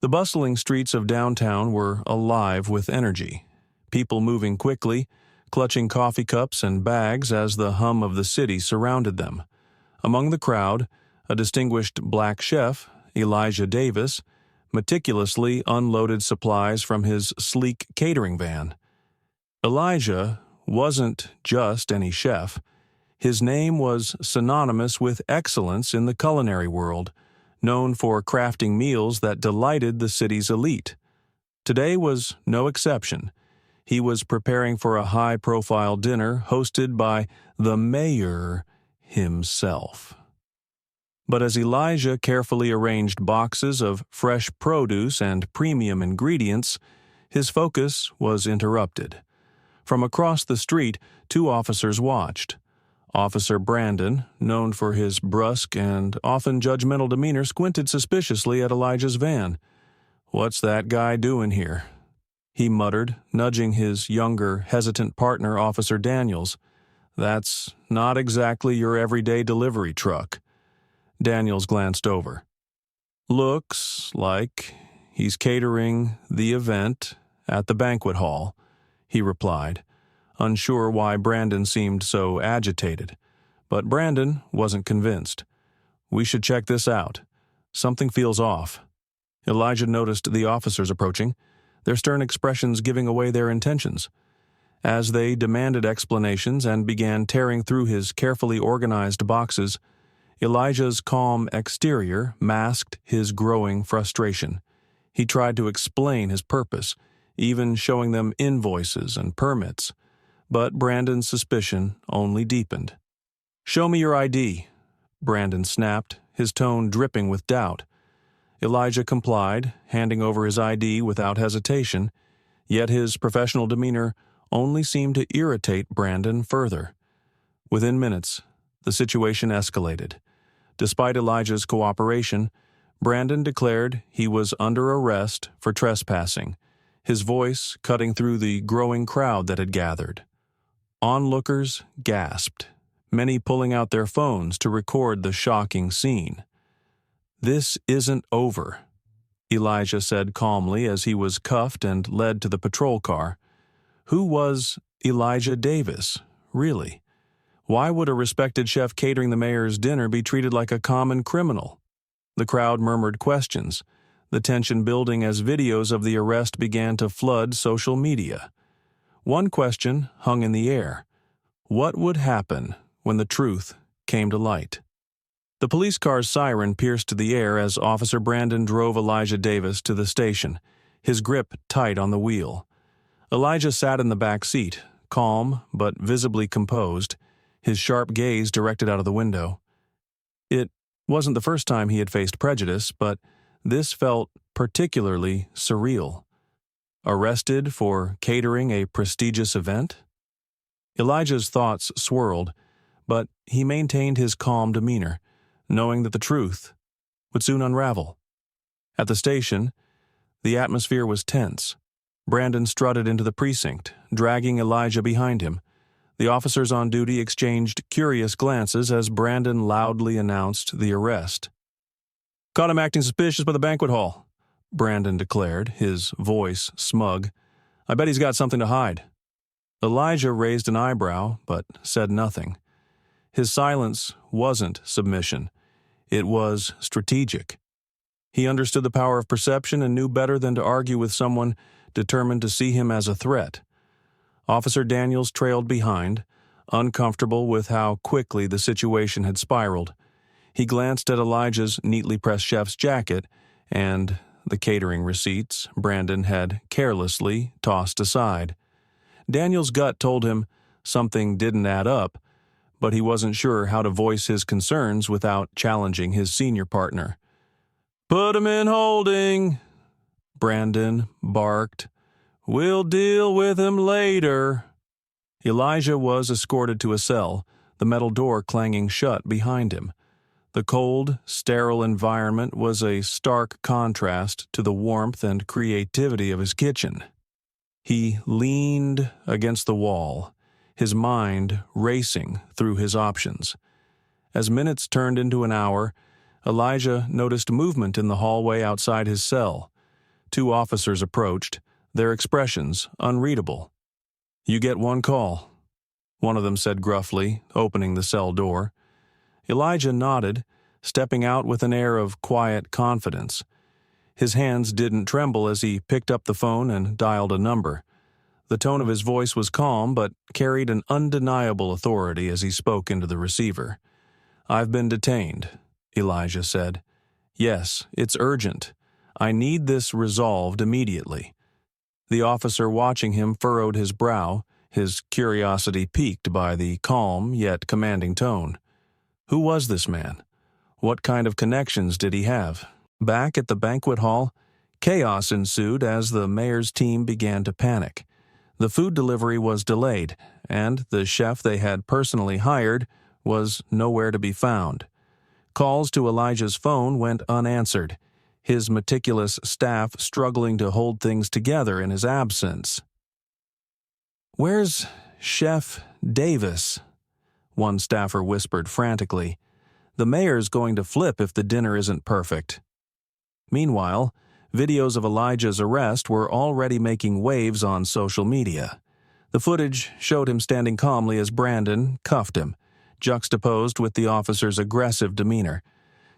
The bustling streets of downtown were alive with energy, people moving quickly, clutching coffee cups and bags as the hum of the city surrounded them. Among the crowd, a distinguished black chef, Elijah Davis, meticulously unloaded supplies from his sleek catering van. Elijah wasn't just any chef. His name was synonymous with excellence in the culinary world, known for crafting meals that delighted the city's elite. Today was no exception. He was preparing for a high-profile dinner hosted by the mayor himself. But as Elijah carefully arranged boxes of fresh produce and premium ingredients, his focus was interrupted. From across the street, two officers watched. Officer Brandon, known for his brusque and often judgmental demeanor, squinted suspiciously at Elijah's van. "What's that guy doing here?" he muttered, nudging his younger, hesitant partner, Officer Daniels. "That's not exactly your everyday delivery truck." Daniels glanced over. "Looks like he's catering the event at the banquet hall," he replied, unsure why Brandon seemed so agitated. But Brandon wasn't convinced. "We should check this out. Something feels off." Elijah noticed the officers approaching, their stern expressions giving away their intentions. As they demanded explanations and began tearing through his carefully organized boxes, Elijah's calm exterior masked his growing frustration. He tried to explain his purpose, even showing them invoices and permits. But Brandon's suspicion only deepened. "Show me your ID," Brandon snapped, his tone dripping with doubt. Elijah complied, handing over his ID without hesitation, yet his professional demeanor only seemed to irritate Brandon further. Within minutes, the situation escalated. Despite Elijah's cooperation, Brandon declared he was under arrest for trespassing, his voice cutting through the growing crowd that had gathered. Onlookers gasped, many pulling out their phones to record the shocking scene. "This isn't over," Elijah said calmly as he was cuffed and led to the patrol car. Who was Elijah Davis, really? Why would a respected chef catering the mayor's dinner be treated like a common criminal? The crowd murmured questions, the tension building as videos of the arrest began to flood social media. One question hung in the air. What would happen when the truth came to light? The police car's siren pierced the air as Officer Brandon drove Elijah Davis to the station, his grip tight on the wheel. Elijah sat in the back seat, calm but visibly composed, his sharp gaze directed out of the window. It wasn't the first time he had faced prejudice, but this felt particularly surreal. Arrested for catering a prestigious event? Elijah's thoughts swirled, but he maintained his calm demeanor, knowing that the truth would soon unravel. At the station, the atmosphere was tense. Brandon strutted into the precinct, dragging Elijah behind him. The officers on duty exchanged curious glances as Brandon loudly announced the arrest. "Caught him acting suspicious by the banquet hall," Brandon declared, his voice smug. "I bet he's got something to hide." Elijah raised an eyebrow, but said nothing. His silence wasn't submission. It was strategic. He understood the power of perception and knew better than to argue with someone determined to see him as a threat. Officer Daniels trailed behind, uncomfortable with how quickly the situation had spiraled. He glanced at Elijah's neatly pressed chef's jacket and the catering receipts Brandon had carelessly tossed aside. Daniel's gut told him something didn't add up, but he wasn't sure how to voice his concerns without challenging his senior partner. "Put him in holding," Brandon barked. "We'll deal with him later." Elijah was escorted to a cell, the metal door clanging shut behind him. The cold, sterile environment was a stark contrast to the warmth and creativity of his kitchen. He leaned against the wall, his mind racing through his options. As minutes turned into an hour, Elijah noticed movement in the hallway outside his cell. Two officers approached, their expressions unreadable. "You get one call," one of them said gruffly, opening the cell door. Elijah nodded, stepping out with an air of quiet confidence. His hands didn't tremble as he picked up the phone and dialed a number. The tone of his voice was calm but carried an undeniable authority as he spoke into the receiver. "I've been detained," Elijah said. "Yes, it's urgent. I need this resolved immediately." The officer watching him furrowed his brow, his curiosity piqued by the calm yet commanding tone. Who was this man? What kind of connections did he have? Back at the banquet hall, chaos ensued as the mayor's team began to panic. The food delivery was delayed, and the chef they had personally hired was nowhere to be found. Calls to Elijah's phone went unanswered, his meticulous staff struggling to hold things together in his absence. "Where's Chef Davis?" one staffer whispered frantically. "The mayor's going to flip if the dinner isn't perfect." Meanwhile, videos of Elijah's arrest were already making waves on social media. The footage showed him standing calmly as Brandon cuffed him, juxtaposed with the officer's aggressive demeanor.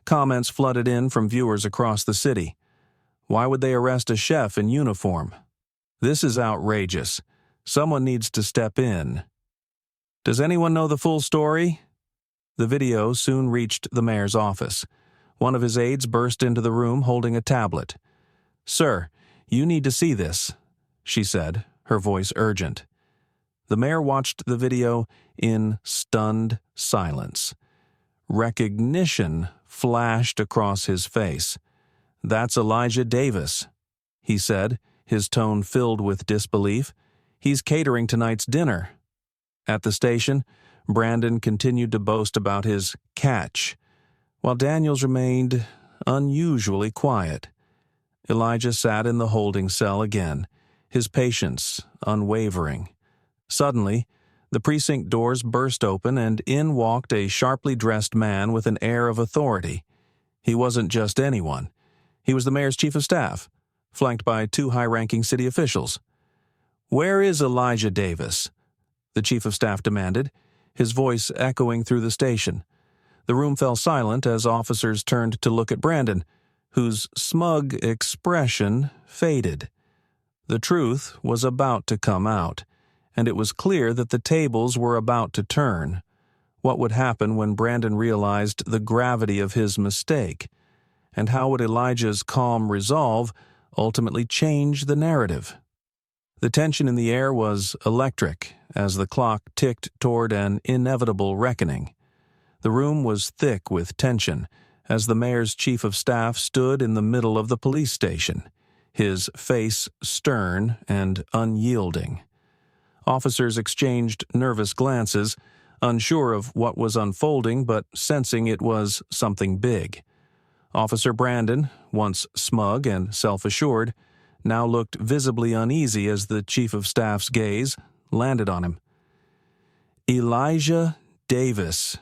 Comments flooded in from viewers across the city. Why would they arrest a chef in uniform? This is outrageous. Someone needs to step in. Does anyone know the full story? The video soon reached the mayor's office. One of his aides burst into the room holding a tablet. "Sir, you need to see this," she said, her voice urgent. The mayor watched the video in stunned silence. Recognition flashed across his face. "That's Elijah Davis," he said, his tone filled with disbelief. "He's catering tonight's dinner." At the station, Brandon continued to boast about his catch, while Daniels remained unusually quiet. Elijah sat in the holding cell again, his patience unwavering. Suddenly, the precinct doors burst open and in walked a sharply dressed man with an air of authority. He wasn't just anyone. He was the mayor's chief of staff, flanked by two high-ranking city officials. "Where is Elijah Davis?" the chief of staff demanded, his voice echoing through the station. The room fell silent as officers turned to look at Brandon, whose smug expression faded. The truth was about to come out, and it was clear that the tables were about to turn. What would happen when Brandon realized the gravity of his mistake? And how would Elijah's calm resolve ultimately change the narrative? The tension in the air was electric as the clock ticked toward an inevitable reckoning. The room was thick with tension as the mayor's chief of staff stood in the middle of the police station, his face stern and unyielding. Officers exchanged nervous glances, unsure of what was unfolding but sensing it was something big. Officer Brandon, once smug and self-assured, now looked visibly uneasy as the chief of staff's gaze landed on him. "Elijah Davis,"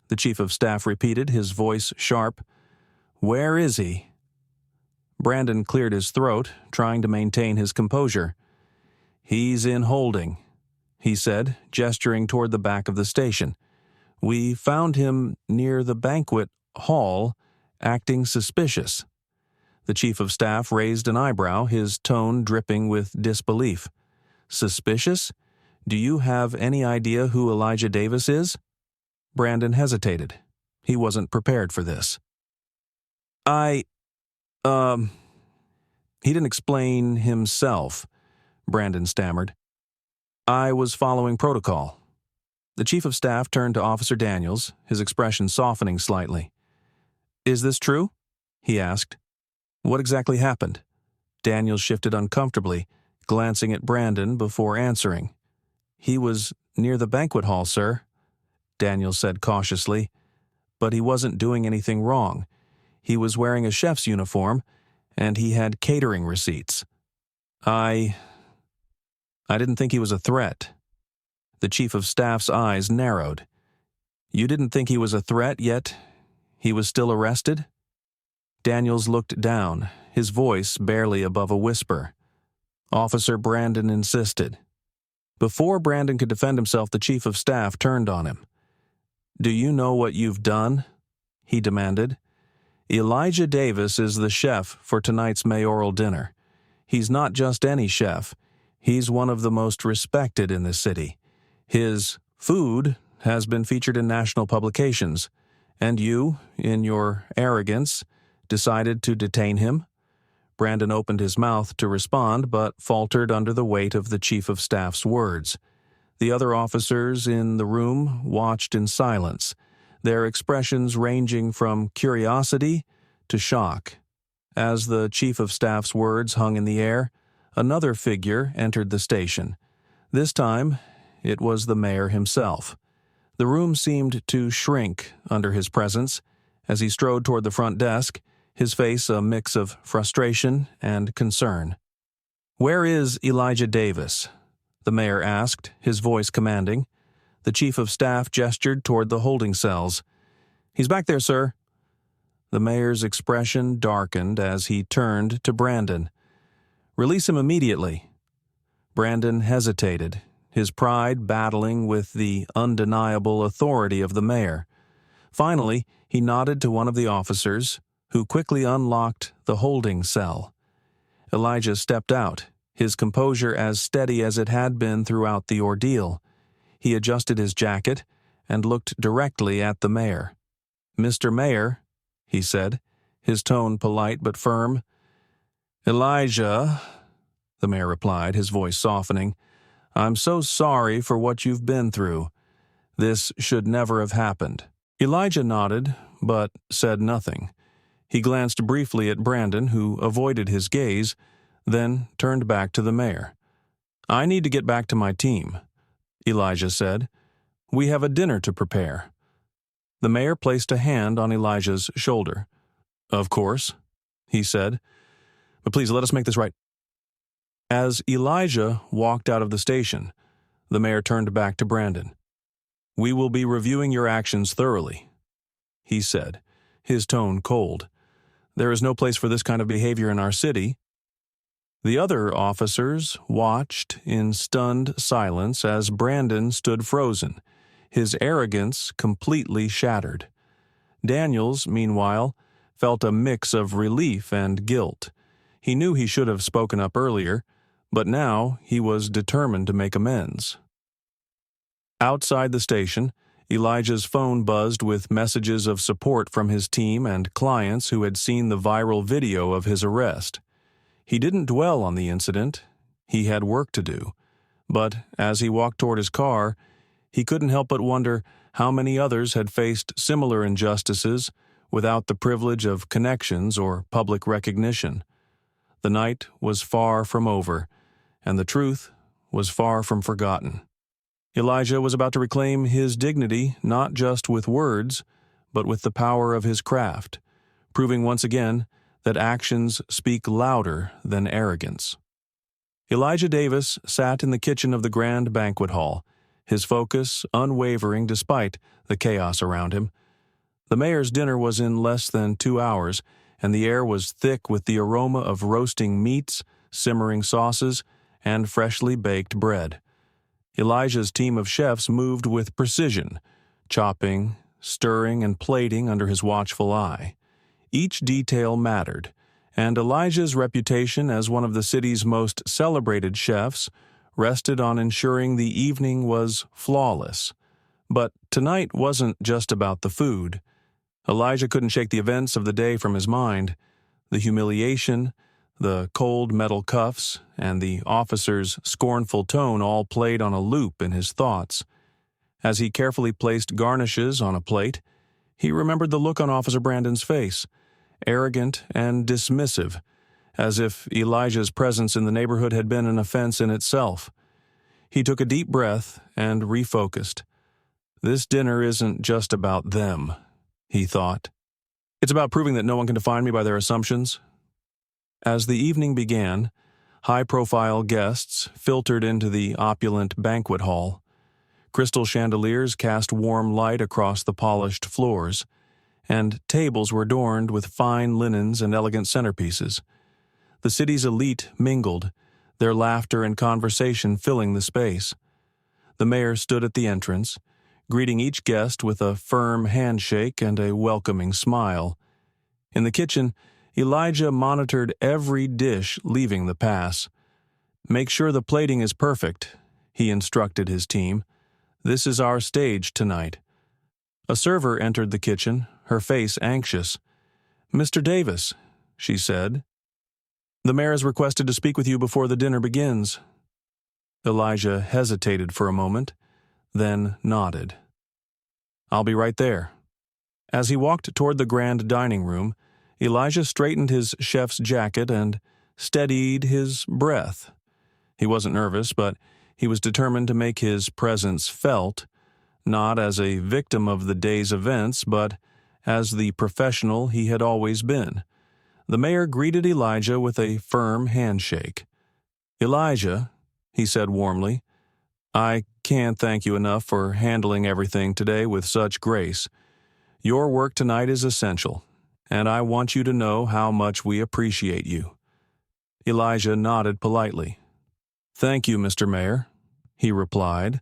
the chief of staff repeated, his voice sharp. "Where is he?" Brandon cleared his throat, trying to maintain his composure. "He's in holding," he said, gesturing toward the back of the station. "We found him near the banquet hall, acting suspicious." The chief of staff raised an eyebrow, his tone dripping with disbelief. "Suspicious? Do you have any idea who Elijah Davis is?" Brandon hesitated. He wasn't prepared for this. He didn't explain himself, Brandon stammered. "I was following protocol." The chief of staff turned to Officer Daniels, his expression softening slightly. "Is this true?" he asked. "What exactly happened?" Daniels shifted uncomfortably, glancing at Brandon before answering. "He was near the banquet hall, sir," Daniels said cautiously. "But he wasn't doing anything wrong. He was wearing a chef's uniform, and he had catering receipts. I didn't think he was a threat." The chief of staff's eyes narrowed. "You didn't think he was a threat, yet he was still arrested?" Daniels looked down, his voice barely above a whisper. Officer Brandon insisted. Before Brandon could defend himself, the chief of staff turned on him. "Do you know what you've done?" he demanded. "Elijah Davis is the chef for tonight's mayoral dinner. He's not just any chef. He's one of the most respected in the city. His food has been featured in national publications, and you, in your arrogance, decided to detain him?" Brandon opened his mouth to respond, but faltered under the weight of the chief of staff's words. The other officers in the room watched in silence, their expressions ranging from curiosity to shock. As the chief of staff's words hung in the air, another figure entered the station. This time, it was the mayor himself. The room seemed to shrink under his presence. As he strode toward the front desk, his face a mix of frustration and concern. "Where is Elijah Davis?" the mayor asked, his voice commanding. The chief of staff gestured toward the holding cells. "He's back there, sir." The mayor's expression darkened as he turned to Brandon. "Release him immediately." Brandon hesitated, his pride battling with the undeniable authority of the mayor. Finally, he nodded to one of the officers, who quickly unlocked the holding cell. Elijah stepped out, his composure as steady as it had been throughout the ordeal. He adjusted his jacket and looked directly at the mayor. "Mr. Mayor," he said, his tone polite but firm. "Elijah," the mayor replied, his voice softening, "I'm so sorry for what you've been through. This should never have happened." Elijah nodded, but said nothing. He glanced briefly at Brandon, who avoided his gaze, then turned back to the mayor. "I need to get back to my team," Elijah said. "We have a dinner to prepare." The mayor placed a hand on Elijah's shoulder. "Of course," he said, "but please let us make this right." As Elijah walked out of the station, the mayor turned back to Brandon. "We will be reviewing your actions thoroughly," he said, his tone cold. "There is no place for this kind of behavior in our city." The other officers watched in stunned silence as Brandon stood frozen, his arrogance completely shattered. Daniels, meanwhile, felt a mix of relief and guilt. He knew he should have spoken up earlier, but now he was determined to make amends. Outside the station, Elijah's phone buzzed with messages of support from his team and clients who had seen the viral video of his arrest. He didn't dwell on the incident. He had work to do. But as he walked toward his car, he couldn't help but wonder how many others had faced similar injustices without the privilege of connections or public recognition. The night was far from over, and the truth was far from forgotten. Elijah was about to reclaim his dignity not just with words, but with the power of his craft, proving once again that actions speak louder than arrogance. Elijah Davis sat in the kitchen of the grand banquet hall, his focus unwavering despite the chaos around him. The mayor's dinner was in less than 2 hours, and the air was thick with the aroma of roasting meats, simmering sauces, and freshly baked bread. Elijah's team of chefs moved with precision, chopping, stirring, and plating under his watchful eye. Each detail mattered, and Elijah's reputation as one of the city's most celebrated chefs rested on ensuring the evening was flawless. But tonight wasn't just about the food. Elijah couldn't shake the events of the day from his mind. The humiliation, the cold metal cuffs, and the officer's scornful tone all played on a loop in his thoughts. As he carefully placed garnishes on a plate, he remembered the look on Officer Brandon's face, arrogant and dismissive, as if Elijah's presence in the neighborhood had been an offense in itself. He took a deep breath and refocused. This dinner isn't just about them, he thought. It's about proving that no one can define me by their assumptions. As the evening began, high-profile guests filtered into the opulent banquet hall. Crystal chandeliers cast warm light across the polished floors, and tables were adorned with fine linens and elegant centerpieces. The city's elite mingled, their laughter and conversation filling the space. The mayor stood at the entrance, greeting each guest with a firm handshake and a welcoming smile. In the kitchen, Elijah monitored every dish leaving the pass. "Make sure the plating is perfect," he instructed his team. "This is our stage tonight." A server entered the kitchen, her face anxious. "Mr. Davis," she said, "the mayor has requested to speak with you before the dinner begins." Elijah hesitated for a moment, then nodded. "I'll be right there." As he walked toward the grand dining room, Elijah straightened his chef's jacket and steadied his breath. He wasn't nervous, but he was determined to make his presence felt, not as a victim of the day's events, but as the professional he had always been. The mayor greeted Elijah with a firm handshake. "Elijah," he said warmly, "I can't thank you enough for handling everything today with such grace. Your work tonight is essential, and I want you to know how much we appreciate you." Elijah nodded politely. "Thank you, Mr. Mayor," he replied.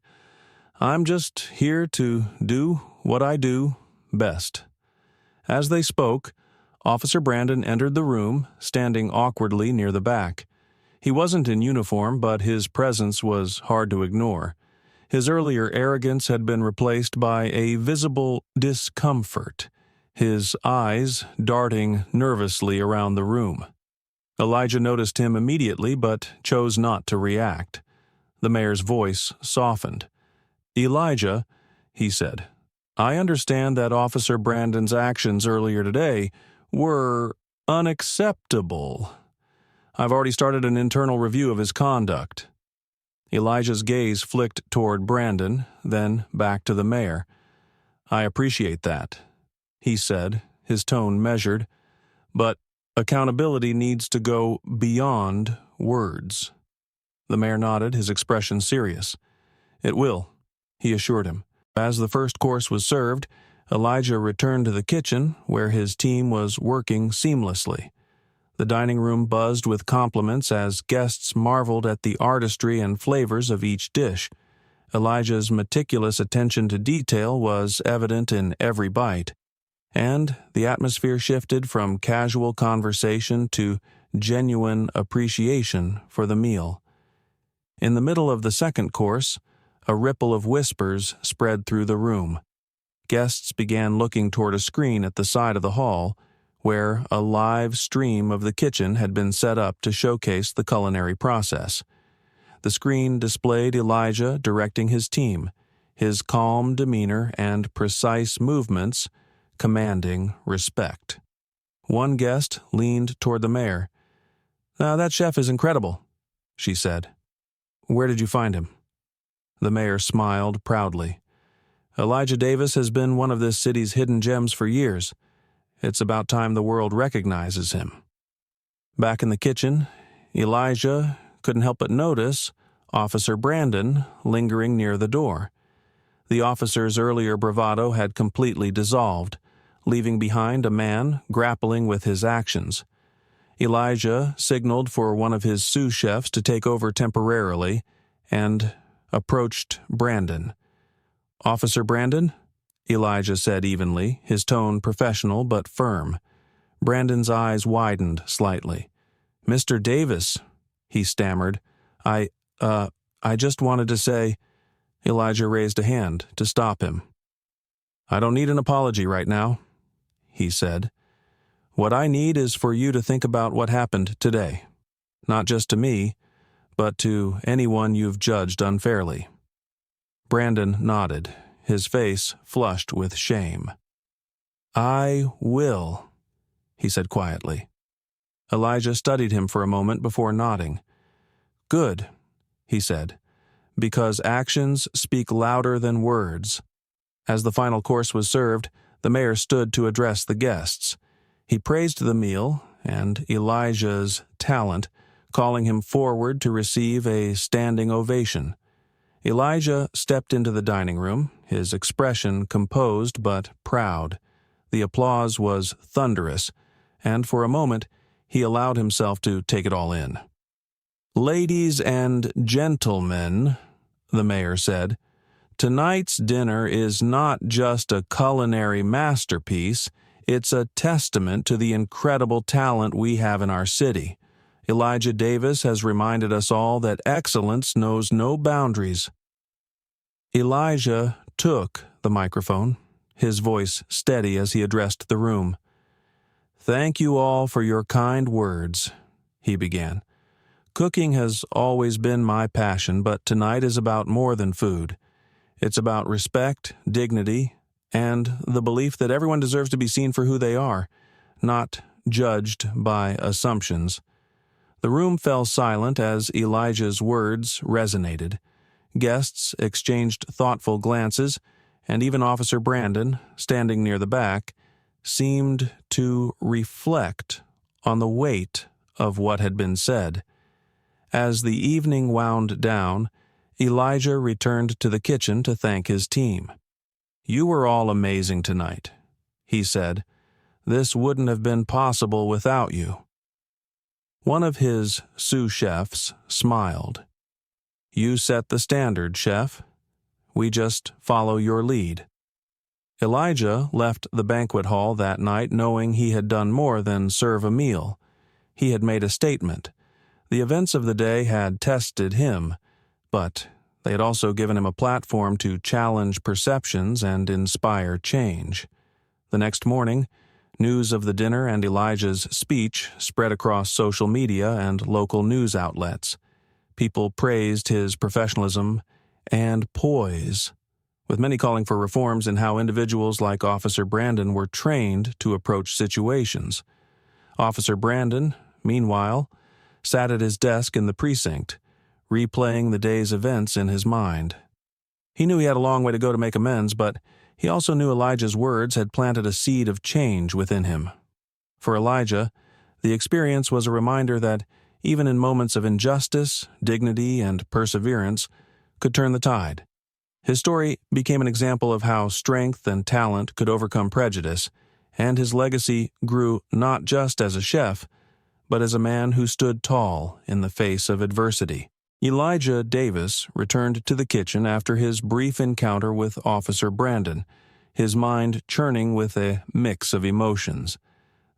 "I'm just here to do what I do best." As they spoke, Officer Brandon entered the room, standing awkwardly near the back. He wasn't in uniform, but his presence was hard to ignore. His earlier arrogance had been replaced by a visible discomfort, his eyes darting nervously around the room. Elijah noticed him immediately, but chose not to react. The mayor's voice softened. "Elijah," he said, "I understand that Officer Brandon's actions earlier today were unacceptable. I've already started an internal review of his conduct." Elijah's gaze flicked toward Brandon, then back to the mayor. "I appreciate that," he said, his tone measured, "but accountability needs to go beyond words." The mayor nodded, his expression serious. "It will," he assured him. As the first course was served, Elijah returned to the kitchen, where his team was working seamlessly. The dining room buzzed with compliments as guests marveled at the artistry and flavors of each dish. Elijah's meticulous attention to detail was evident in every bite, and the atmosphere shifted from casual conversation to genuine appreciation for the meal. In the middle of the second course, a ripple of whispers spread through the room. Guests began looking toward a screen at the side of the hall, where a live stream of the kitchen had been set up to showcase the culinary process. The screen displayed Elijah directing his team, his calm demeanor and precise movements commanding respect. One guest leaned toward the mayor. "That chef is incredible," she said. "Where did you find him?" The mayor smiled proudly. "Elijah Davis has been one of this city's hidden gems for years. It's about time the world recognizes him." Back in the kitchen, Elijah couldn't help but notice Officer Brandon lingering near the door. The officer's earlier bravado had completely dissolved, leaving behind a man grappling with his actions. Elijah signaled for one of his sous chefs to take over temporarily and approached Brandon. "Officer Brandon?" Elijah said evenly, his tone professional but firm. Brandon's eyes widened slightly. "Mr. Davis," he stammered. I just wanted to say—" Elijah raised a hand to stop him. "I don't need an apology right now," he said. "What I need is for you to think about what happened today. Not just to me, but to anyone you've judged unfairly." Brandon nodded, his face flushed with shame. "I will," he said quietly. Elijah studied him for a moment before nodding. "Good," he said, "because actions speak louder than words." As the final course was served, the mayor stood to address the guests. He praised the meal and Elijah's talent, calling him forward to receive a standing ovation. Elijah stepped into the dining room, his expression composed but proud. The applause was thunderous, and for a moment He allowed himself to take it all in. "Ladies and gentlemen," the mayor said, "tonight's dinner is not just a culinary masterpiece, it's a testament to the incredible talent we have in our city. Elijah Davis has reminded us all that excellence knows no boundaries." Elijah took the microphone, his voice steady as he addressed the room. "Thank you all for your kind words," he began. "Cooking has always been my passion, but tonight is about more than food. It's about respect, dignity, and the belief that everyone deserves to be seen for who they are, not judged by assumptions." The room fell silent as Elijah's words resonated. Guests exchanged thoughtful glances, and even Officer Brandon, standing near the back, seemed to reflect on the weight of what had been said. As the evening wound down, Elijah returned to the kitchen to thank his team. "You were all amazing tonight," he said. "This wouldn't have been possible without you." One of his sous chefs smiled. "You set the standard, chef. We just follow your lead." Elijah left the banquet hall that night knowing he had done more than serve a meal. He had made a statement. The events of the day had tested him, but they had also given him a platform to challenge perceptions and inspire change. The next morning, news of the dinner and Elijah's speech spread across social media and local news outlets. People praised his professionalism and poise, with many calling for reforms in how individuals like Officer Brandon were trained to approach situations. Officer Brandon, meanwhile, sat at his desk in the precinct, replaying the day's events in his mind. He knew he had a long way to go to make amends, but he also knew Elijah's words had planted a seed of change within him. For Elijah, the experience was a reminder that even in moments of injustice, dignity, and perseverance could turn the tide. His story became an example of how strength and talent could overcome prejudice, and his legacy grew not just as a chef, but as a man who stood tall in the face of adversity. Elijah Davis returned to the kitchen after his brief encounter with Officer Brandon, his mind churning with a mix of emotions.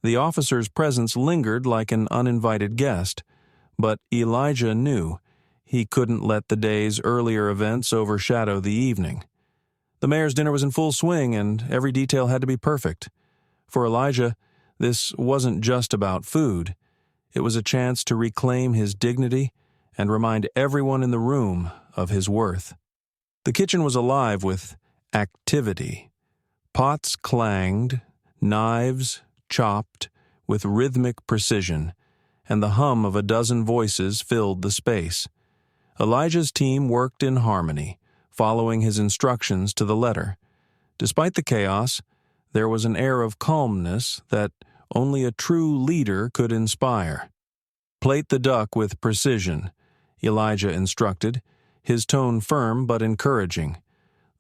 The officer's presence lingered like an uninvited guest, but Elijah knew he couldn't let the day's earlier events overshadow the evening. The mayor's dinner was in full swing, and every detail had to be perfect. For Elijah, this wasn't just about food. It was a chance to reclaim his dignity and remind everyone in the room of his worth. The kitchen was alive with activity. Pots clanged, knives chopped with rhythmic precision, and the hum of a dozen voices filled the space. Elijah's team worked in harmony, following his instructions to the letter. Despite the chaos, there was an air of calmness that only a true leader could inspire. "Plate the duck with precision," Elijah instructed, his tone firm but encouraging.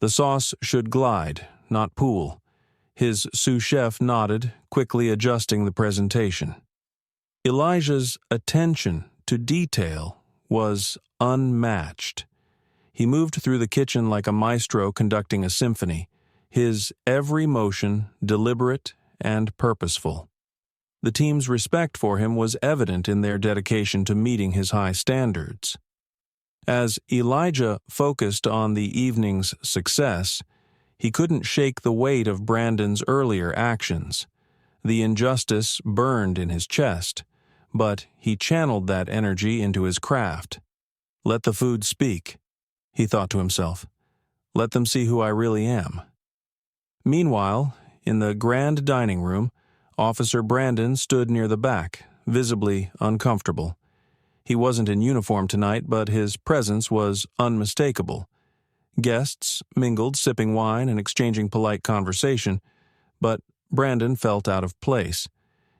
"The sauce should glide, not pool." His sous chef nodded, quickly adjusting the presentation. Elijah's attention to detail was unmatched. He moved through the kitchen like a maestro conducting a symphony, his every motion deliberate and purposeful. The team's respect for him was evident in their dedication to meeting his high standards. As Elijah focused on the evening's success, he couldn't shake the weight of Brandon's earlier actions. The injustice burned in his chest, but he channeled that energy into his craft. "Let the food speak," he thought to himself. "Let them see who I really am." Meanwhile, in the grand dining room, Officer Brandon stood near the back, visibly uncomfortable. He wasn't in uniform tonight, but his presence was unmistakable. Guests mingled, sipping wine and exchanging polite conversation, but Brandon felt out of place.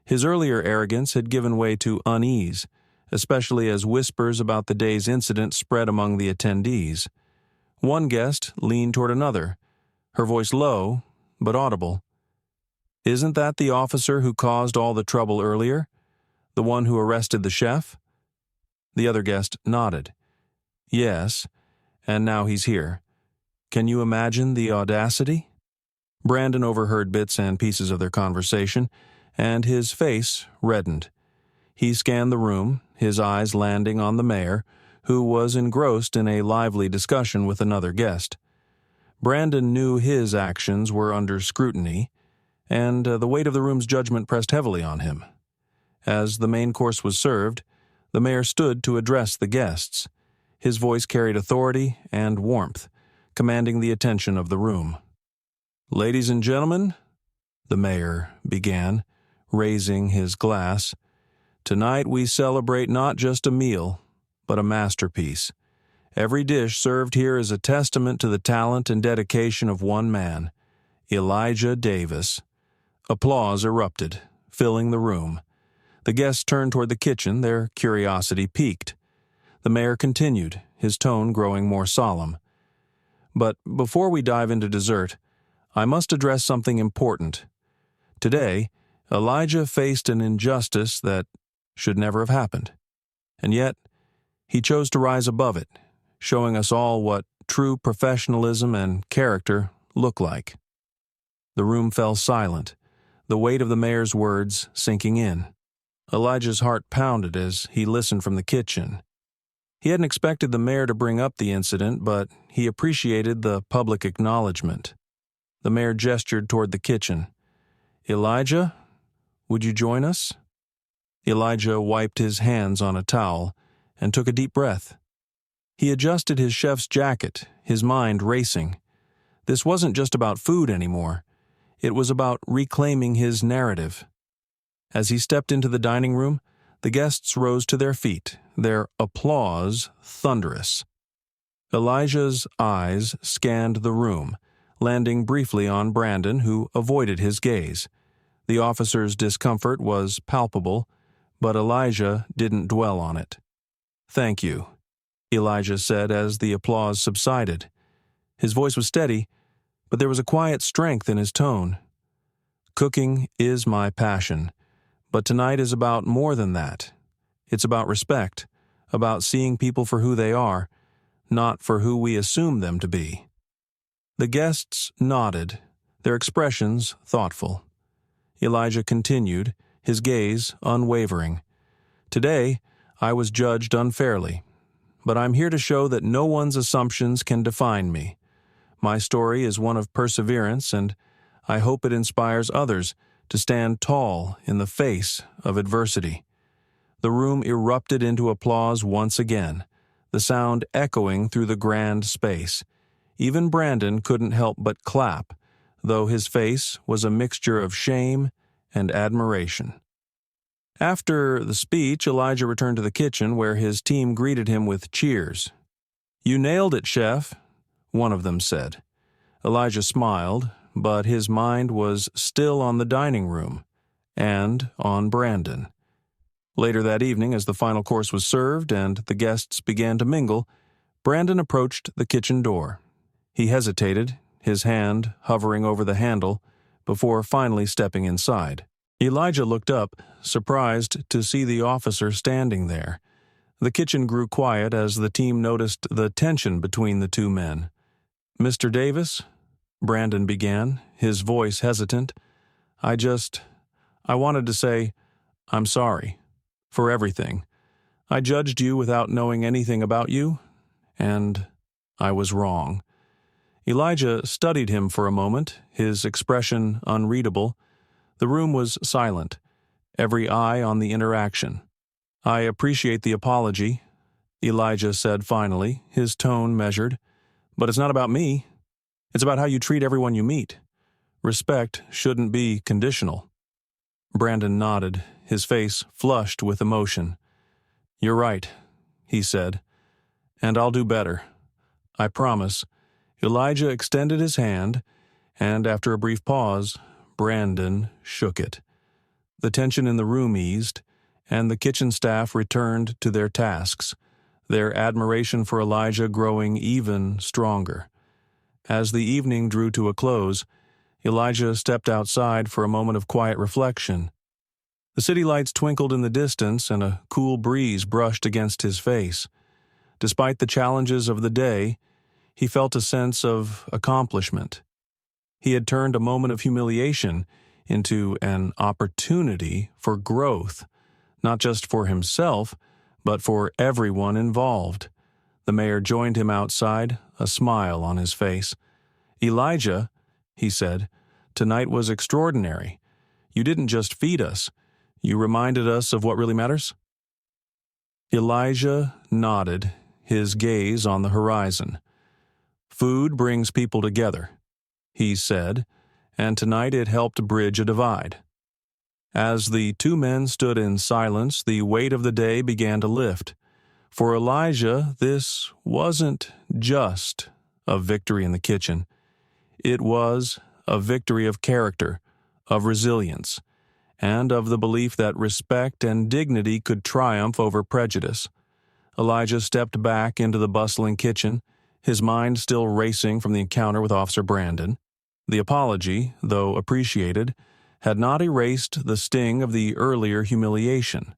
His earlier arrogance had given way to unease, especially as whispers about the day's incident spread among the attendees. One guest leaned toward another, her voice low but audible. "Isn't that the officer who caused all the trouble earlier?" The one who arrested the chef?" The other guest nodded. "Yes, and now he's here. Can you imagine the audacity?" Brandon overheard bits and pieces of their conversation, and his face reddened. He scanned the room, his eyes landing on the mayor, who was engrossed in a lively discussion with another guest. Brandon knew his actions were under scrutiny, and the weight of the room's judgment pressed heavily on him. As the main course was served, the mayor stood to address the guests. His voice carried authority and warmth, commanding the attention of the room. "Ladies and gentlemen," the mayor began, raising his glass, "tonight we celebrate not just a meal, but a masterpiece. Every dish served here is a testament to the talent and dedication of one man, Elijah Davis." Applause erupted, filling the room. The guests turned toward the kitchen, their curiosity piqued. The mayor continued, his tone growing more solemn. "But before we dive into dessert, I must address something important. Today, Elijah faced an injustice that should never have happened. And yet, he chose to rise above it, showing us all what true professionalism and character look like." The room fell silent, the weight of the mayor's words sinking in. Elijah's heart pounded as he listened from the kitchen. He hadn't expected the mayor to bring up the incident, but he appreciated the public acknowledgement. The mayor gestured toward the kitchen. "Elijah, would you join us?" Elijah wiped his hands on a towel and took a deep breath. He adjusted his chef's jacket, his mind racing. This wasn't just about food anymore. It was about reclaiming his narrative. As he stepped into the dining room, the guests rose to their feet, their applause thunderous. Elijah's eyes scanned the room, landing briefly on Brandon, who avoided his gaze. The officer's discomfort was palpable, but Elijah didn't dwell on it. "Thank you," Elijah said as the applause subsided. His voice was steady, but there was a quiet strength in his tone. "Cooking is my passion, but tonight is about more than that. It's about respect, about seeing people for who they are, not for who we assume them to be." The guests nodded, their expressions thoughtful. Elijah continued, his gaze unwavering. "Today, I was judged unfairly, but I'm here to show that no one's assumptions can define me. My story is one of perseverance, and I hope it inspires others to stand tall in the face of adversity." The room erupted into applause once again, the sound echoing through the grand space. Even Brandon couldn't help but clap, though his face was a mixture of shame and admiration. After the speech, Elijah returned to the kitchen where his team greeted him with cheers. "You nailed it, Chef," one of them said. Elijah smiled, but his mind was still on the dining room and on Brandon. Later that evening, as the final course was served and the guests began to mingle, Brandon approached the kitchen door. He hesitated, his hand hovering over the handle, before finally stepping inside. Elijah looked up, surprised to see the officer standing there. The kitchen grew quiet as the team noticed the tension between the two men. "Mr. Davis," Brandon began, his voice hesitant, I wanted to say, I'm sorry for everything. I judged you without knowing anything about you, and I was wrong." Elijah studied him for a moment, his expression unreadable. The room was silent, every eye on the interaction. "I appreciate the apology," Elijah said finally, his tone measured. "But it's not about me. It's about how you treat everyone you meet. Respect shouldn't be conditional." Brandon nodded, his face flushed with emotion. "You're right," he said, "and I'll do better. I promise." Elijah extended his hand, and after a brief pause, Brandon shook it. The tension in the room eased, and the kitchen staff returned to their tasks, their admiration for Elijah growing even stronger. As the evening drew to a close, Elijah stepped outside for a moment of quiet reflection. The city lights twinkled in the distance, and a cool breeze brushed against his face. Despite the challenges of the day, he felt a sense of accomplishment. He had turned a moment of humiliation into an opportunity for growth, not just for himself, but for everyone involved. The mayor joined him outside, a smile on his face. "Elijah," he said, "tonight was extraordinary. You didn't just feed us. You reminded us of what really matters?" Elijah nodded, his gaze on the horizon. "Food brings people together," he said, "and tonight it helped bridge a divide." As the two men stood in silence, the weight of the day began to lift. For Elijah, this wasn't just a victory in the kitchen. It was a victory of character, of resilience, and of the belief that respect and dignity could triumph over prejudice. Elijah stepped back into the bustling kitchen, his mind still racing from the encounter with Officer Brandon. The apology, though appreciated, had not erased the sting of the earlier humiliation.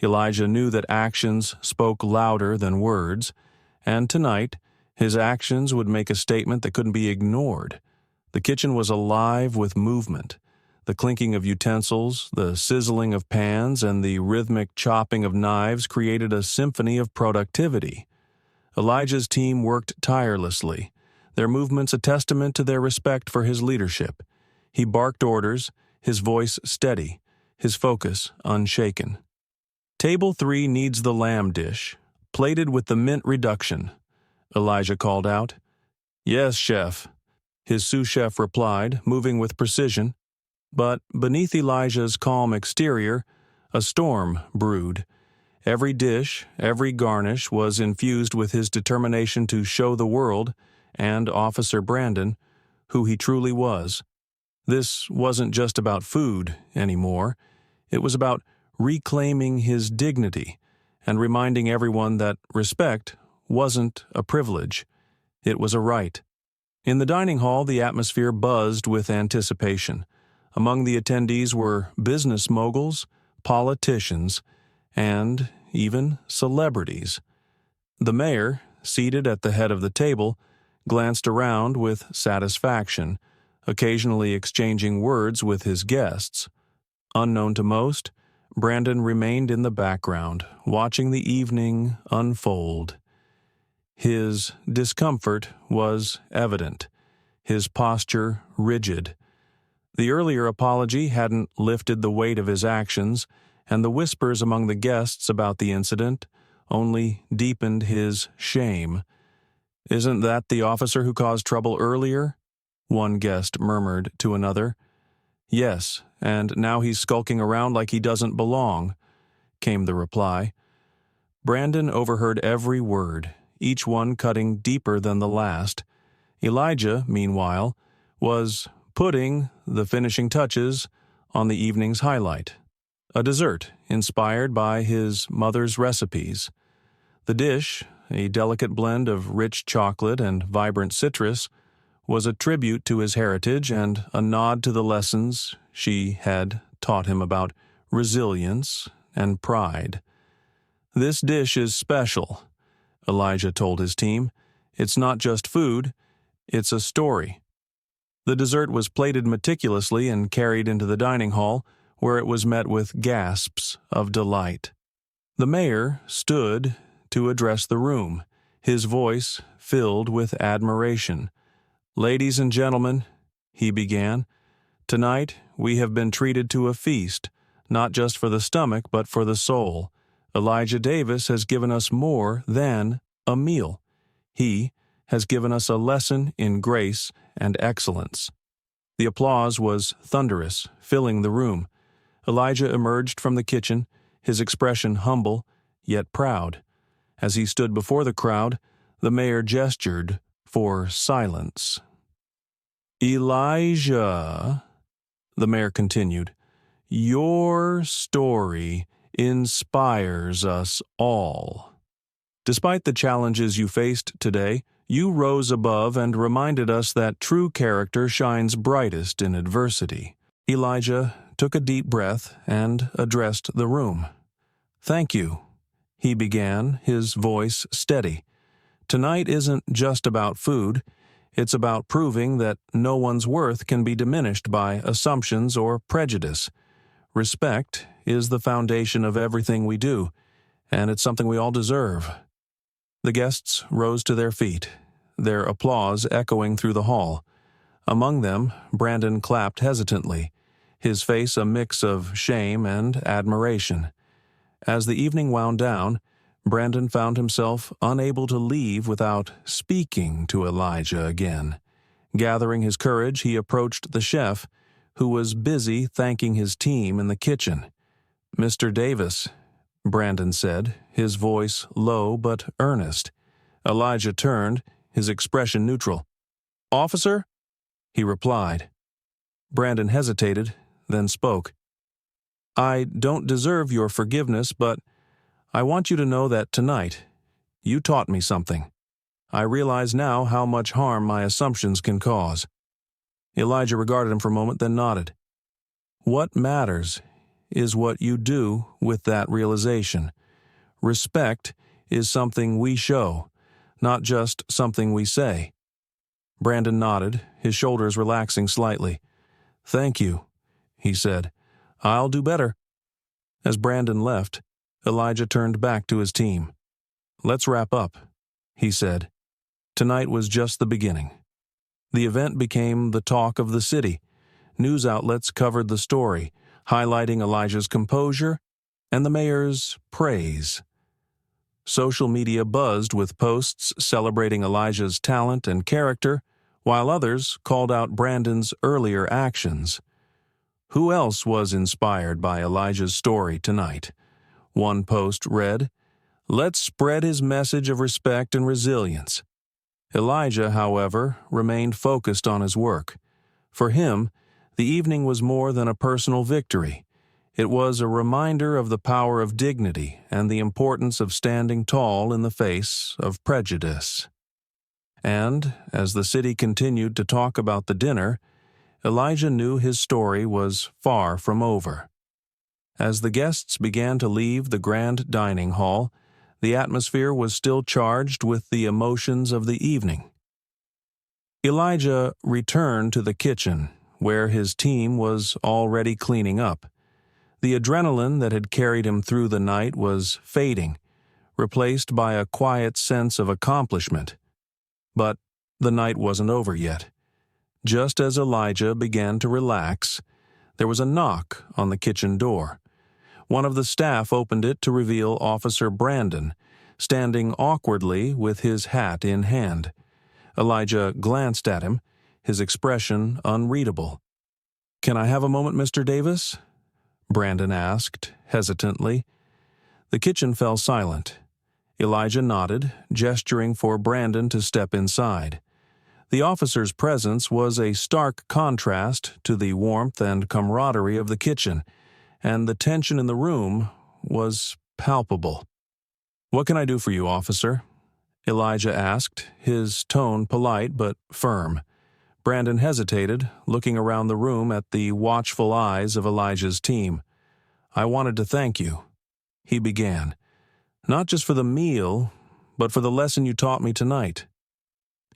Elijah knew that actions spoke louder than words, and tonight his actions would make a statement that couldn't be ignored. The kitchen was alive with movement. The clinking of utensils, the sizzling of pans, and the rhythmic chopping of knives created a symphony of productivity. Elijah's team worked tirelessly, their movements a testament to their respect for his leadership. He barked orders, his voice steady, his focus unshaken. "Table 3 needs the lamb dish, plated with the mint reduction," Elijah called out. "Yes, chef," his sous chef replied, moving with precision. But beneath Elijah's calm exterior, a storm brewed. Every dish, every garnish was infused with his determination to show the world, and Officer Brandon, who he truly was. This wasn't just about food anymore. It was about reclaiming his dignity and reminding everyone that respect wasn't a privilege. It was a right. In the dining hall, the atmosphere buzzed with anticipation. Among the attendees were business moguls, politicians, and even celebrities. The mayor, seated at the head of the table, glanced around with satisfaction, occasionally exchanging words with his guests. Unknown to most, Brandon remained in the background, watching the evening unfold. His discomfort was evident, his posture rigid. The earlier apology hadn't lifted the weight of his actions, and the whispers among the guests about the incident only deepened his shame. "Isn't that the officer who caused trouble earlier?" one guest murmured to another. "Yes, and now he's skulking around like he doesn't belong," came the reply. Brandon overheard every word, each one cutting deeper than the last. Elijah, meanwhile, was putting the finishing touches on the evening's highlight, a dessert inspired by his mother's recipes. The dish, a delicate blend of rich chocolate and vibrant citrus, was a tribute to his heritage and a nod to the lessons she had taught him about resilience and pride. "This dish is special," Elijah told his team. "It's not just food, it's a story." The dessert was plated meticulously and carried into the dining hall, where it was met with gasps of delight. The mayor stood to address the room, his voice filled with admiration. "Ladies and gentlemen," he began, "tonight we have been treated to a feast, not just for the stomach but for the soul. Elijah Davis has given us more than a meal. He has given us a lesson in grace and excellence." The applause was thunderous, filling the room. Elijah emerged from the kitchen, his expression humble, yet proud. As he stood before the crowd, the mayor gestured for silence. "Elijah," the mayor continued, "your story inspires us all. Despite the challenges you faced today, you rose above and reminded us that true character shines brightest in adversity." Elijah took a deep breath and addressed the room. "Thank you," he began, his voice steady. "Tonight isn't just about food. It's about proving that no one's worth can be diminished by assumptions or prejudice. Respect is the foundation of everything we do, and it's something we all deserve." The guests rose to their feet, their applause echoing through the hall. Among them, Brandon clapped hesitantly, his face a mix of shame and admiration. As the evening wound down, Brandon found himself unable to leave without speaking to Elijah again. Gathering his courage, he approached the chef, who was busy thanking his team in the kitchen. "Mr. Davis," Brandon said, his voice low but earnest. Elijah turned, his expression neutral. "Officer?" he replied. Brandon hesitated, then spoke. "I don't deserve your forgiveness, but I want you to know that tonight you taught me something. I realize now how much harm my assumptions can cause." Elijah regarded him for a moment, then nodded. "What matters is what you do with that realization. Respect is something we show, not just something we say." Brandon nodded, his shoulders relaxing slightly. "Thank you," he said. "I'll do better." As Brandon left, Elijah turned back to his team. "Let's wrap up," he said. Tonight was just the beginning. The event became the talk of the city. News outlets covered the story, highlighting Elijah's composure and the mayor's praise. Social media buzzed with posts celebrating Elijah's talent and character, while others called out Brandon's earlier actions. Who else was inspired by Elijah's story tonight? One post read, "Let's spread his message of respect and resilience." Elijah, however, remained focused on his work. For him, the evening was more than a personal victory. It was a reminder of the power of dignity and the importance of standing tall in the face of prejudice. And, as the city continued to talk about the dinner, Elijah knew his story was far from over. As the guests began to leave the grand dining hall, the atmosphere was still charged with the emotions of the evening. Elijah returned to the kitchen, where his team was already cleaning up. The adrenaline that had carried him through the night was fading, replaced by a quiet sense of accomplishment. But the night wasn't over yet. Just as Elijah began to relax, there was a knock on the kitchen door. One of the staff opened it to reveal Officer Brandon, standing awkwardly with his hat in hand. Elijah glanced at him, his expression unreadable. "Can I have a moment, Mr. Davis?" Brandon asked, hesitantly. The kitchen fell silent. Elijah nodded, gesturing for Brandon to step inside. The officer's presence was a stark contrast to the warmth and camaraderie of the kitchen, and the tension in the room was palpable. "What can I do for you, officer?" Elijah asked, his tone polite but firm. Brandon hesitated, looking around the room at the watchful eyes of Elijah's team. "I wanted to thank you," he began, "not just for the meal, but for the lesson you taught me tonight."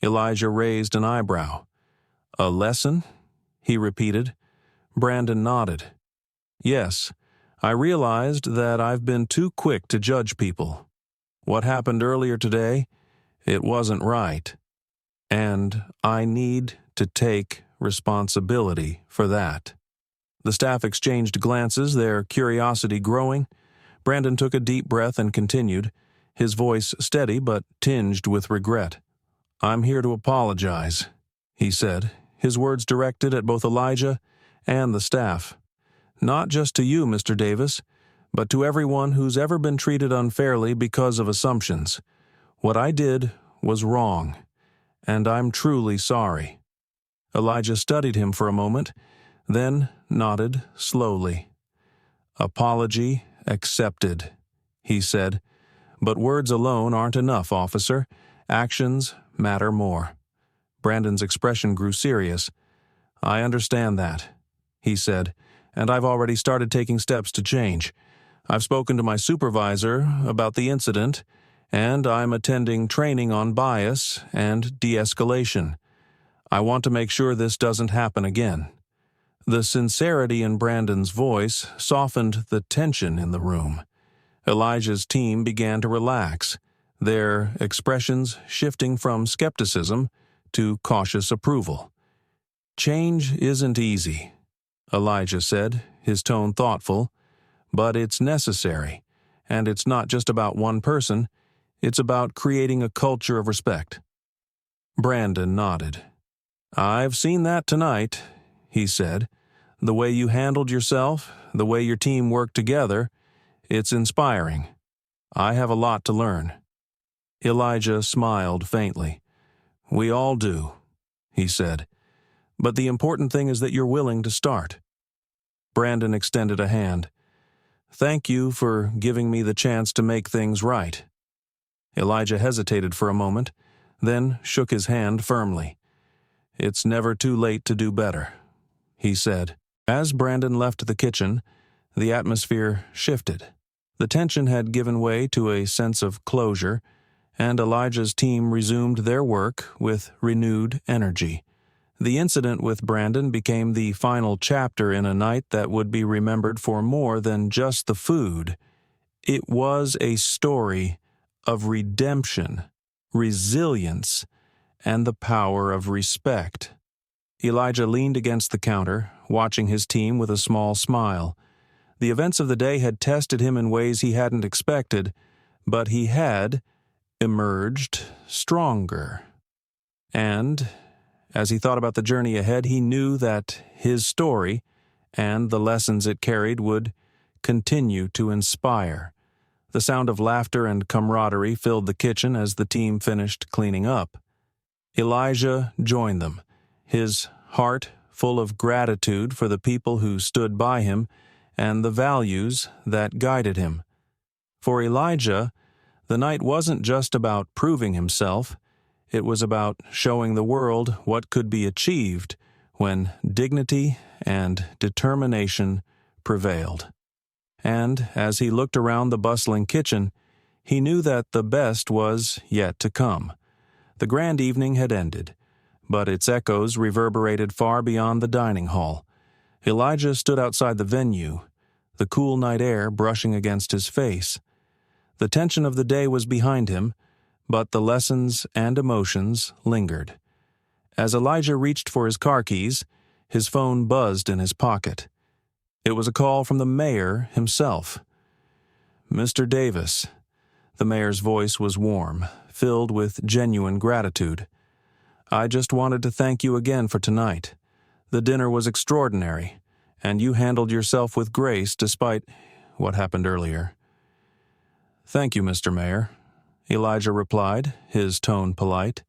Elijah raised an eyebrow. "A lesson?" he repeated. Brandon nodded. "Yes, I realized that I've been too quick to judge people. What happened earlier today, it wasn't right. And I need to take responsibility for that." The staff exchanged glances, their curiosity growing. Brandon took a deep breath and continued, his voice steady but tinged with regret. "I'm here to apologize," he said, his words directed at both Elijah and the staff. "Not just to you, Mr. Davis, but to everyone who's ever been treated unfairly because of assumptions. What I did was wrong, and I'm truly sorry." Elijah studied him for a moment, then nodded slowly. "Apology accepted," he said. "But words alone aren't enough, officer. Actions matter more." Brandon's expression grew serious. "I understand that," he said, and I've already started taking steps to change. I've spoken to my supervisor about the incident, and I'm attending training on bias and de-escalation. I want to make sure this doesn't happen again." The sincerity in Brandon's voice softened the tension in the room. Elijah's team began to relax, their expressions shifting from skepticism to cautious approval. "Change isn't easy," Elijah said, his tone thoughtful, "but it's necessary, and it's not just about one person, it's about creating a culture of respect." Brandon nodded. "I've seen that tonight," he said. "The way you handled yourself, the way your team worked together, it's inspiring. I have a lot to learn." Elijah smiled faintly. "We all do," he said. "But the important thing is that you're willing to start." Brandon extended a hand. "Thank you for giving me the chance to make things right." Elijah hesitated for a moment, then shook his hand firmly. "It's never too late to do better," he said. As Brandon left the kitchen, the atmosphere shifted. The tension had given way to a sense of closure, and Elijah's team resumed their work with renewed energy. The incident with Brandon became the final chapter in a night that would be remembered for more than just the food. It was a story of redemption, resilience, and the power of respect. Elijah leaned against the counter, watching his team with a small smile. The events of the day had tested him in ways he hadn't expected, but he had emerged stronger. And as he thought about the journey ahead, he knew that his story and the lessons it carried would continue to inspire. The sound of laughter and camaraderie filled the kitchen as the team finished cleaning up. Elijah joined them, his heart full of gratitude for the people who stood by him and the values that guided him. For Elijah, the night wasn't just about proving himself. It was about showing the world what could be achieved when dignity and determination prevailed. And as he looked around the bustling kitchen, he knew that the best was yet to come. The grand evening had ended, but its echoes reverberated far beyond the dining hall. Elijah stood outside the venue, the cool night air brushing against his face. The tension of the day was behind him, but the lessons and emotions lingered. As Elijah reached for his car keys, his phone buzzed in his pocket. It was a call from the mayor himself. "Mr. Davis." The mayor's voice was warm, filled with genuine gratitude. "I just wanted to thank you again for tonight. The dinner was extraordinary, and you handled yourself with grace despite what happened earlier." "Thank you, Mr. Mayor," Elijah replied, his tone polite.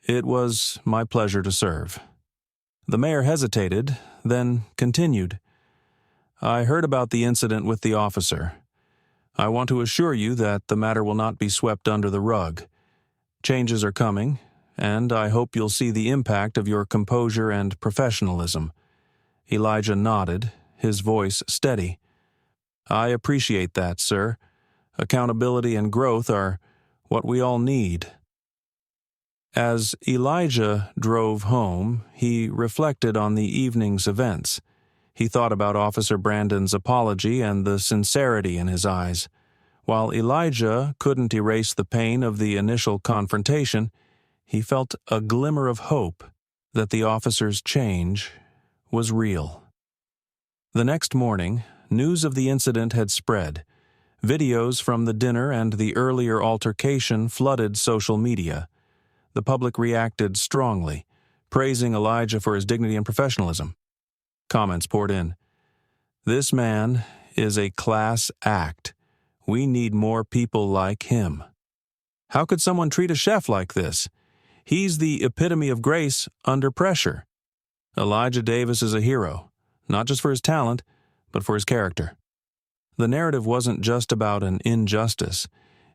"It was my pleasure to serve." The mayor hesitated, then continued. "I heard about the incident with the officer. I want to assure you that the matter will not be swept under the rug. Changes are coming, and I hope you'll see the impact of your composure and professionalism." Elijah nodded, his voice steady. "I appreciate that, sir. Accountability and growth are what we all need." As Elijah drove home, he reflected on the evening's events. He thought about Officer Brandon's apology and the sincerity in his eyes. While Elijah couldn't erase the pain of the initial confrontation, he felt a glimmer of hope that the officer's change was real. The next morning, news of the incident had spread. Videos from the dinner and the earlier altercation flooded social media. The public reacted strongly, praising Elijah for his dignity and professionalism. Comments poured in. "This man is a class act. We need more people like him. How could someone treat a chef like this? He's the epitome of grace under pressure. Elijah Davis is a hero, not just for his talent, but for his character." The narrative wasn't just about an injustice.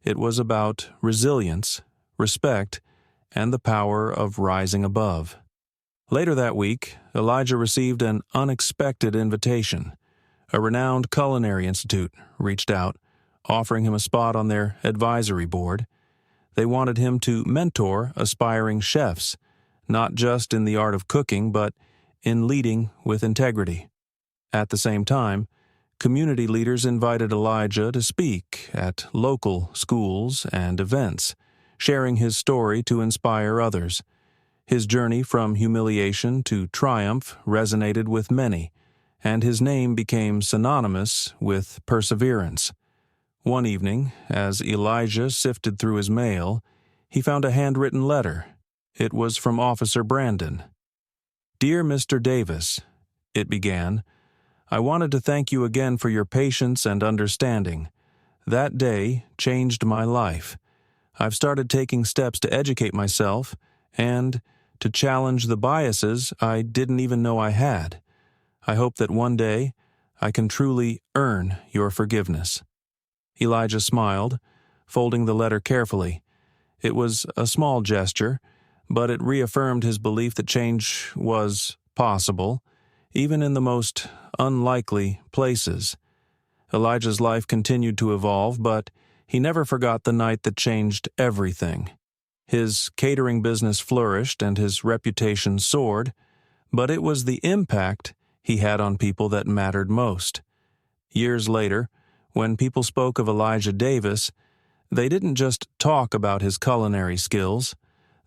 It was about resilience, respect, and the power of rising above. Later that week, Elijah received an unexpected invitation. A renowned culinary institute reached out, offering him a spot on their advisory board. They wanted him to mentor aspiring chefs, not just in the art of cooking, but in leading with integrity. At the same time, community leaders invited Elijah to speak at local schools and events, sharing his story to inspire others. His journey from humiliation to triumph resonated with many, and his name became synonymous with perseverance. One evening, as Elijah sifted through his mail, he found a handwritten letter. It was from Officer Brandon. "Dear Mr. Davis," it began, "I wanted to thank you again for your patience and understanding. That day changed my life. I've started taking steps to educate myself and to challenge the biases I didn't even know I had. I hope that one day I can truly earn your forgiveness." Elijah smiled, folding the letter carefully. It was a small gesture, but it reaffirmed his belief that change was possible, even in the most unlikely places. Elijah's life continued to evolve, but he never forgot the night that changed everything. His catering business flourished and his reputation soared, but it was the impact he had on people that mattered most. Years later, when people spoke of Elijah Davis, they didn't just talk about his culinary skills.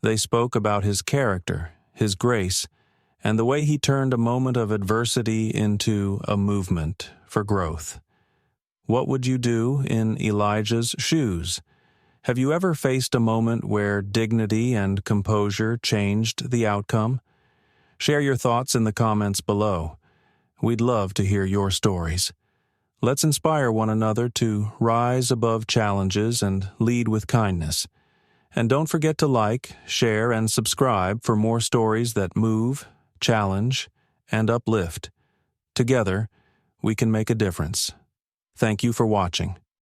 They spoke about his character, his grace, and the way he turned a moment of adversity into a movement for growth. What would you do in Elijah's shoes? Have you ever faced a moment where dignity and composure changed the outcome? Share your thoughts in the comments below. We'd love to hear your stories. Let's inspire one another to rise above challenges and lead with kindness. And don't forget to like, share, and subscribe for more stories that move, challenge, and uplift. Together, we can make a difference. Thank you for watching.